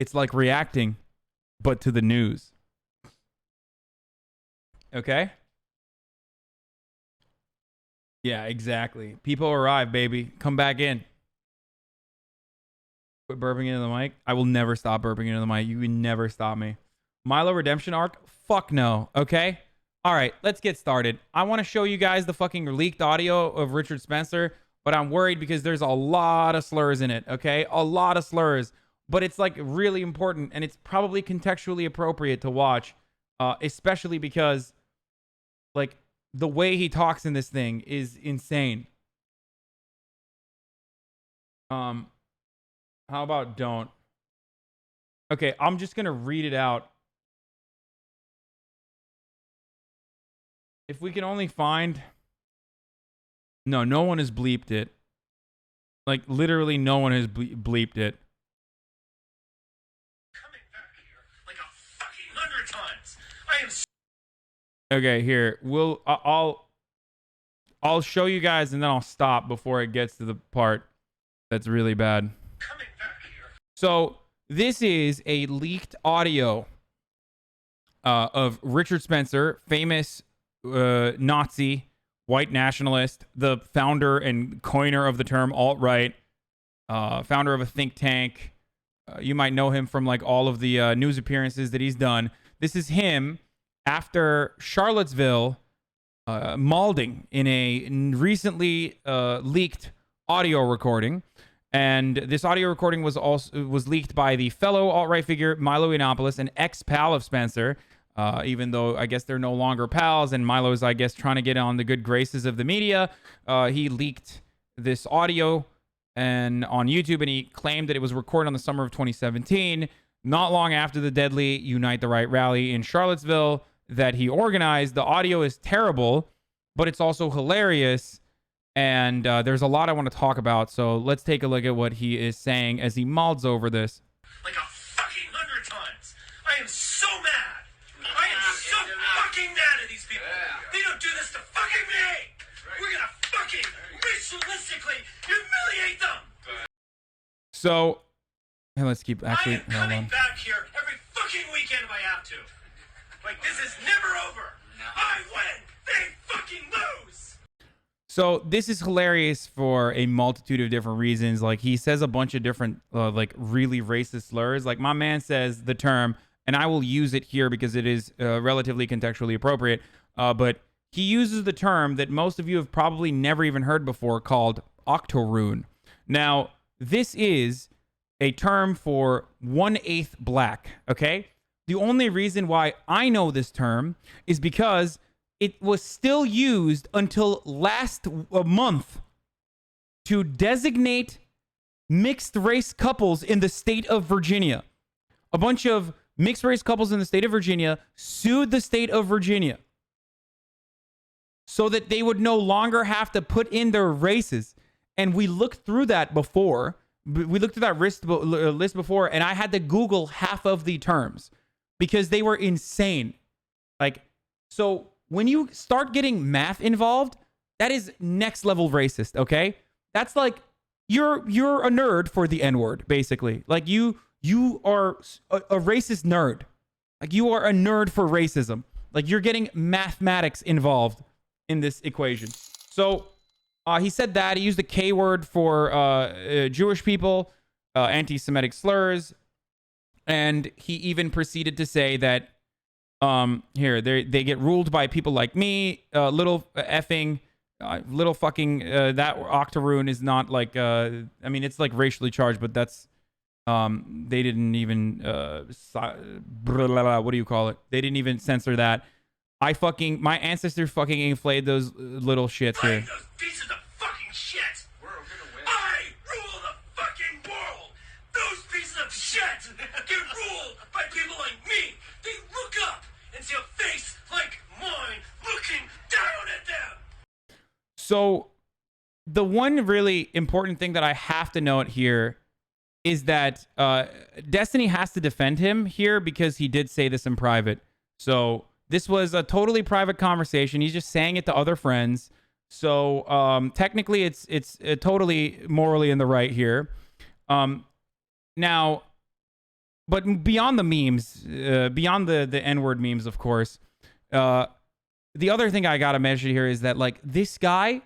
It's like reacting, but to the news. Okay? Yeah, exactly. People arrive, baby. Come back in. Quit burping into the mic. I will never stop burping into the mic. You can never stop me. Milo Redemption arc? Fuck no. Okay? All right, let's get started. I want to show you guys the fucking leaked audio of Richard Spencer, but I'm worried because there's a lot of slurs in it, okay? A lot of slurs. But it's like really important, and it's probably contextually appropriate to watch, especially because like the way he talks in this thing is insane. How about don't? Okay, I'm just gonna read it out. If we can only find... No one has bleeped it. Like, literally no one has bleeped it. Coming back here like a fucking 100 times. I am... Okay, here. I'll show you guys and then I'll stop before it gets to the part that's really bad. Coming back here. So, this is a leaked audio of Richard Spencer, famous Nazi, white nationalist, the founder and coiner of the term alt-right, founder of a think tank. You might know him from like all of the news appearances that he's done. This is him after Charlottesville mauling in a recently leaked audio recording. And this audio recording was leaked by the fellow alt-right figure Milo Yiannopoulos, an ex-pal of Spencer, even though I guess they're no longer pals, and Milo's, I guess, trying to get on the good graces of the media. He leaked this audio and on YouTube, and he claimed that it was recorded on the summer of 2017, not long after the deadly Unite the Right rally in Charlottesville that he organized. The audio is terrible, but it's also hilarious. And there's a lot I want to talk about, so let's take a look at what he is saying as he mauls over this. Like a fucking 100 times. I am so mad. I am so fucking mad at these people. They don't do this to fucking me. We're gonna fucking ritualistically humiliate them. So, and let's keep actually. I am coming back here every fucking weekend if I have to. Like, this is never over. I win. They fucking lose. So this is hilarious for a multitude of different reasons. Like, he says a bunch of different, like, really racist slurs. Like, my man says the term, and I will use it here because it is relatively contextually appropriate. But he uses the term that most of you have probably never even heard before, called octoroon. Now, this is a term for 1/8 black. Okay, the only reason why I know this term is because it was still used until last month to designate mixed race couples in the state of Virginia. A bunch of mixed race couples in the state of Virginia sued the state of Virginia so that they would no longer have to put in their races. And we looked through that before. We looked through that list before, and I had to Google half of the terms because they were insane. Like, so when you start getting math involved, that is next level racist, okay? That's like, you're a nerd for the N-word, basically. Like, you are a racist nerd. Like, you are a nerd for racism. Like, you're getting mathematics involved in this equation. So, he said that. He used the K word for Jewish people, anti-Semitic slurs, and he even proceeded to say that here they get ruled by people like me. Little fucking that octoroon is not like I mean, it's like racially charged, but that's they didn't even what do you call it? They didn't even censor that. My ancestors fucking inflated those little shits here. Those pieces of fucking shit. I rule the fucking world. Those pieces of shit get ruled by people like me. They look up and see a face like mine looking down at them. So the one really important thing that I have to note here is that Destiny has to defend him here because he did say this in private. So this was a totally private conversation. He's just saying it to other friends. So technically it's totally morally in the right here. Now, but beyond the memes, beyond the N-word memes, of course, the other thing I gotta mention here is that, like, this guy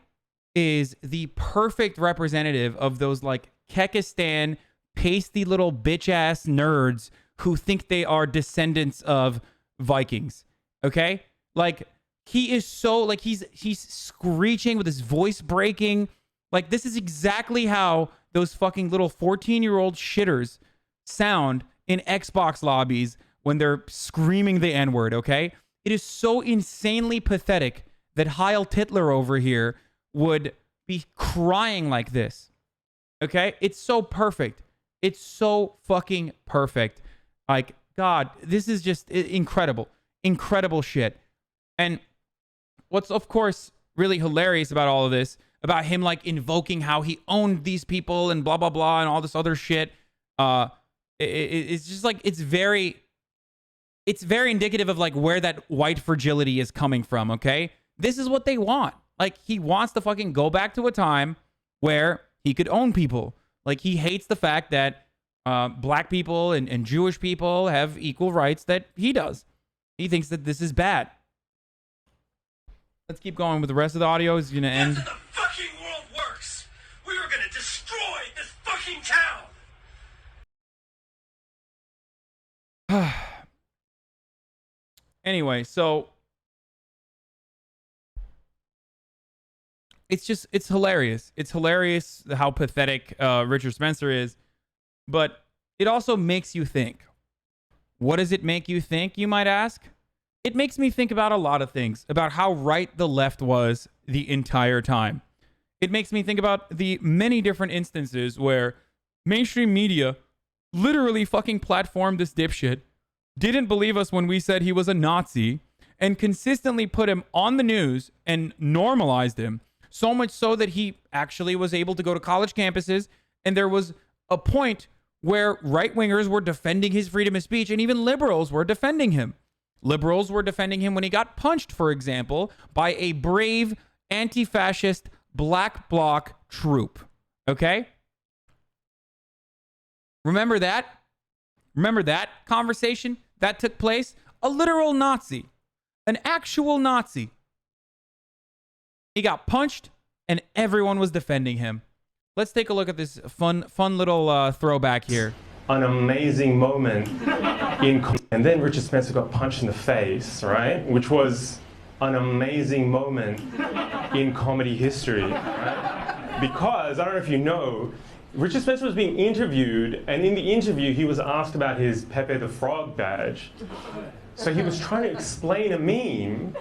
is the perfect representative of those, like, Kekistan pasty little bitch ass nerds who think they are descendants of Vikings. Okay? Like, he is so, like, he's screeching with his voice breaking. Like, this is exactly how those fucking little 14-year-old shitters sound in Xbox lobbies when they're screaming the N-word, okay? It is so insanely pathetic that Heil Titler over here would be crying like this. Okay? It's so perfect. It's so fucking perfect. Like, God, this is just incredible. Incredible shit. And what's, of course, really hilarious about all of this, about him, like, invoking how he owned these people and blah, blah, blah, and all this other shit, it's just, like, it's very indicative of, like, where that white fragility is coming from, okay? This is what they want. Like, he wants to fucking go back to a time where he could own people. Like, he hates the fact that black people and Jewish people have equal rights that he does. He thinks that this is bad. Let's keep going with the rest of the audio. It's going to end. That's how the fucking world works. We are going to destroy this fucking town. Anyway, so it's hilarious. It's hilarious how pathetic Richard Spencer is, but it also makes you think. What does it make you think, you might ask? It makes me think about a lot of things, about how right the left was the entire time. It makes me think about the many different instances where mainstream media literally fucking platformed this dipshit, didn't believe us when we said he was a Nazi, and consistently put him on the news and normalized him, so much so that he actually was able to go to college campuses, and there was a point where right-wingers were defending his freedom of speech, and even liberals were defending him. Liberals were defending him when he got punched, for example, by a brave anti-fascist black bloc troop. Okay? Remember that? Remember that conversation that took place? A literal Nazi. An actual Nazi. He got punched and everyone was defending him. Let's take a look at this fun little throwback here. An amazing moment and then Richard Spencer got punched in the face, right? Which was an amazing moment in comedy history, right? Because, I don't know if you know, Richard Spencer was being interviewed, and in the interview he was asked about his Pepe the Frog badge. So he was trying to explain a meme,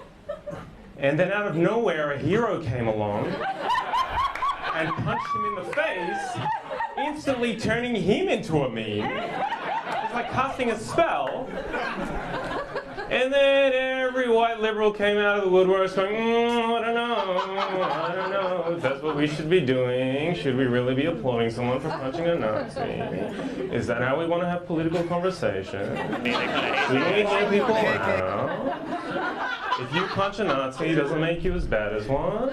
and then out of nowhere a hero came along and punched him in the face, instantly turning him into a meme. It's like casting a spell. And then every white liberal came out of the woodworks going, I don't know if that's what we should be doing. Should we really be applauding someone for punching a Nazi? Is that how we want to have political conversation? We need to hear people out. If you punch a Nazi, it doesn't make you as bad as one.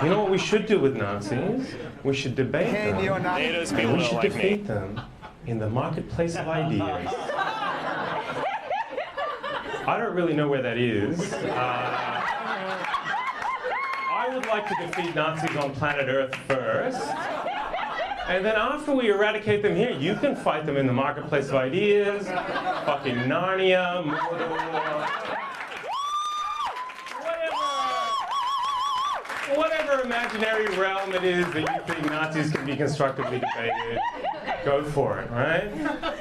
You know what we should do with Nazis? We should debate them. And we should defeat them in the marketplace of ideas. I don't really know where that is. I would like to defeat Nazis on planet Earth first. And then after we eradicate them here, you can fight them in the marketplace of ideas. Fucking Narnia, Mordor. Whatever imaginary realm it is that you think Nazis can be constructively debated, go for it, right?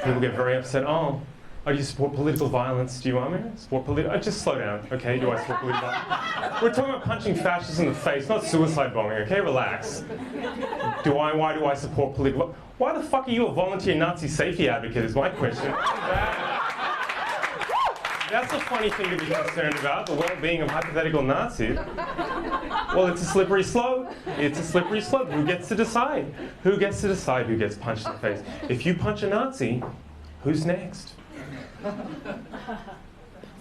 People get very upset. Oh, do you support political violence? Do you want me to support political? Just slow down, okay? Do I support political violence? We're talking about punching fascists in the face, not suicide bombing, okay? Relax. Why do I support political? Why the fuck are you a volunteer Nazi safety advocate is my question. That's a funny thing to be concerned about, the well-being of hypothetical Nazis. Well, it's a slippery slope. It's a slippery slope. Who gets to decide? Who gets to decide who gets punched in the face? If you punch a Nazi, who's next?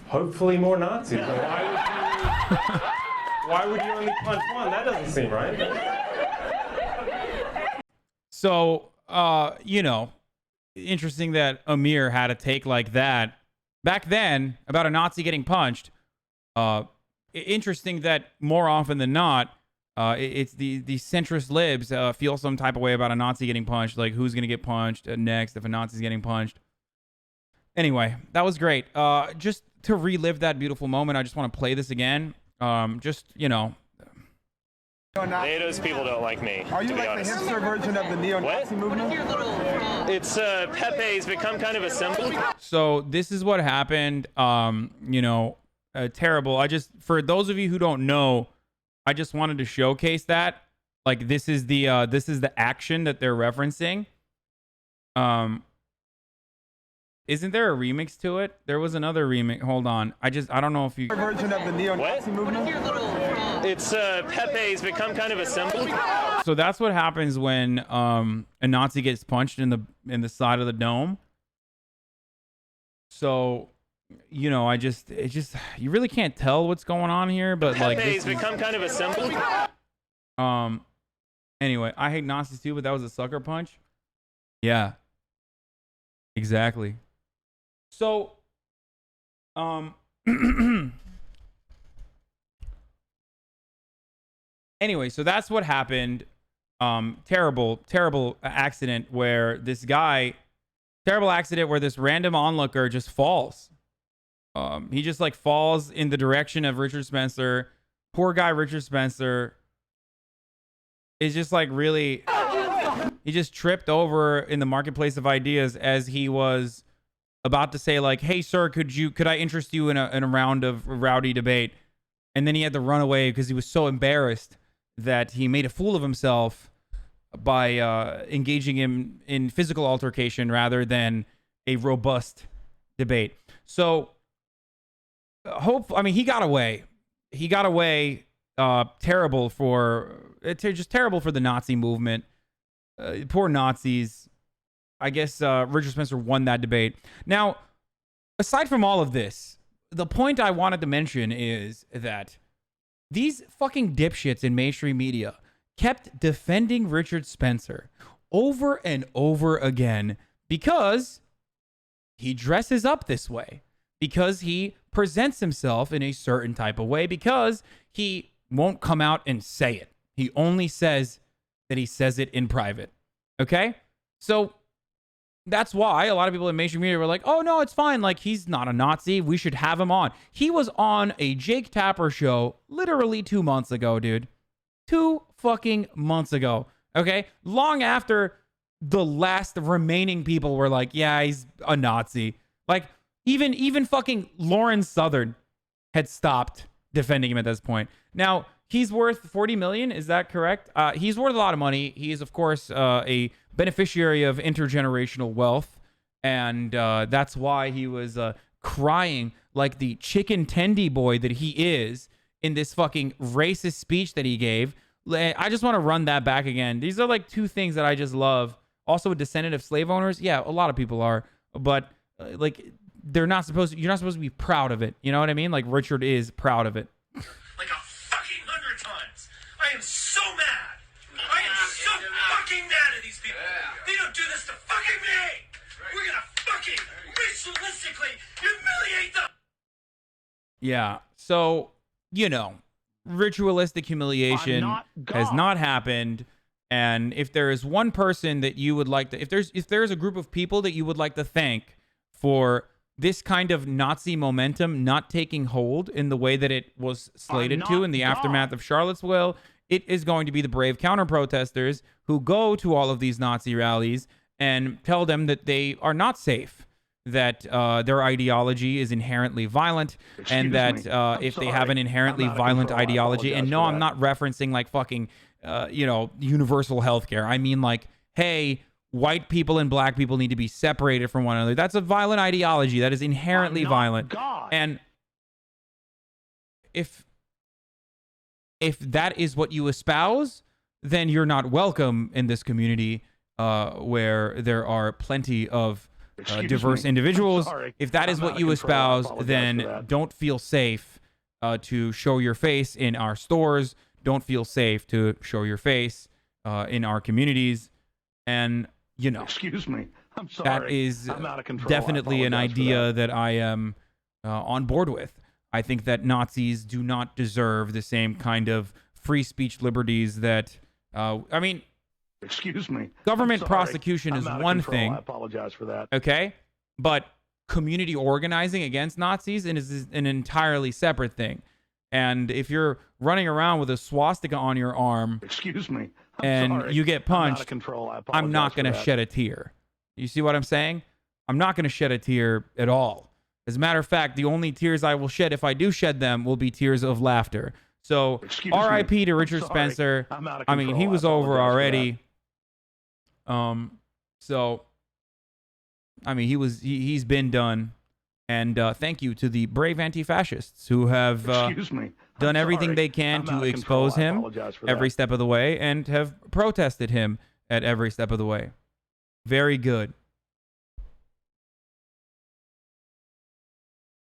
Hopefully more Nazis. Why would you only punch one? That doesn't seem right. So, you know, interesting that Amir had a take like that back then about a Nazi getting punched. Interesting that more often than not, it's the centrist libs feel some type of way about a Nazi getting punched. Like, who's going to get punched next if a Nazi's getting punched? Anyway, that was great. Just to relive that beautiful moment, I just want to play this again. Just, you know. NATO's people don't like me. Are you like the hipster version of the neo-Nazi movement? It's Pepe's become kind of a symbol. So this is what happened. You know, terrible. For those of you who don't know, I just wanted to showcase that. Like, this is the action that they're referencing. Isn't there a remix to it? There was another remix. Hold on. I don't know if you. Version of the neo-Nazi movement. It's Pepe's become kind of a symbol. So that's what happens when a Nazi gets punched in the side of the dome. So, you know, you really can't tell what's going on here, but like Pepe's become kind of a symbol. Anyway, I hate Nazis too, but that was a sucker punch. Yeah. Exactly. So, anyway, so that's what happened. Terrible accident where this random onlooker just falls. He just like falls in the direction of Richard Spencer. Poor guy Richard Spencer is just like really, he just tripped over in the marketplace of ideas as he was about to say like, "Hey sir, could I interest you in a round of rowdy debate?" And then he had to run away because he was so embarrassed that he made a fool of himself by engaging him in physical altercation rather than a robust debate. So he got away. He got away. Terrible for the Nazi movement. Poor Nazis. I guess Richard Spencer won that debate. Now, aside from all of this, the point I wanted to mention is that these fucking dipshits in mainstream media kept defending Richard Spencer over and over again because he dresses up this way, because he presents himself in a certain type of way, because he won't come out and say it. He only says that he says it in private. Okay? So that's why a lot of people in mainstream media were like, "Oh no, it's fine. Like, he's not a Nazi. We should have him on." He was on a Jake Tapper show literally 2 months ago, dude. 2 fucking months ago. Okay? Long after the last remaining people were like, "Yeah, he's a Nazi." Like, even fucking Lauren Southern had stopped defending him at this point. Now, he's worth 40 million. Is that correct? He's worth a lot of money. He is, of course, a beneficiary of intergenerational wealth. And that's why he was crying like the chicken tendy boy that he is in this fucking racist speech that he gave. I just want to run that back again. These are like 2 things that I just love. Also a descendant of slave owners. Yeah, a lot of people are. But like, you're not supposed to be proud of it. You know what I mean? Like, Richard is proud of it. Like a fucking 100 times. I am so mad. I am so fucking mad at these people. They don't do this to fucking me. We're gonna fucking ritualistically humiliate them. Yeah. So, you know, ritualistic humiliation has not happened. And if there is one person that you would like to, if there's a group of people that you would like to thank for this kind of Nazi momentum not taking hold in the way that it was slated to in the aftermath of Charlottesville, it is going to be the brave counter-protesters who go to all of these Nazi rallies and tell them that they are not safe, that their ideology is inherently violent, and that if they have an inherently violent ideology, and no, I'm not referencing like fucking, universal healthcare. I mean like, hey, white people and black people need to be separated from one another. That's a violent ideology. That is inherently violent. And if that is what you espouse, then you're not welcome in this community where there are plenty of diverse individuals. If that is what you espouse, then don't feel safe to show your face in our stores. Don't feel safe to show your face in our communities. And, you know. Excuse me. I'm sorry. That is I'm out of control. definitely an I apologize for idea that I am on board with. I think that Nazis do not deserve the same kind of free speech liberties that, I mean, Excuse me. government I'm sorry. prosecution is I'm out of one control. thing. I apologize for that. Okay? But community organizing against Nazis is an entirely separate thing. And if you're running around with a swastika on your arm Excuse me. I'm and sorry. you get I'm out punched, of control. I I'm not apologize going to for that. shed a tear. You see what I'm saying? I'm not going to shed a tear at all. As a matter of fact, the only tears I will shed, if I do shed them, will be tears of laughter. So, Excuse R.I.P. me. to I'm Richard sorry. Spencer. I'm out of I mean, he control. was I over apologize for already. So, I mean, he's been done. And thank you to the brave anti-fascists who have Excuse me. done I'm everything sorry. they can I'm to out of control. expose I him apologize for every that. step of the way and have protested him at every step of the way. Very good.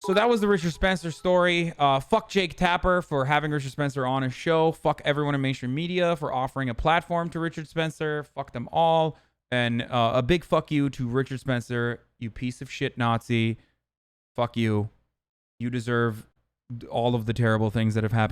So that was the Richard Spencer story. Fuck Jake Tapper for having Richard Spencer on his show. Fuck everyone in mainstream media for offering a platform to Richard Spencer. Fuck them all. And a big fuck you to Richard Spencer, you piece of shit Nazi. Fuck you. You deserve all of the terrible things that have happened.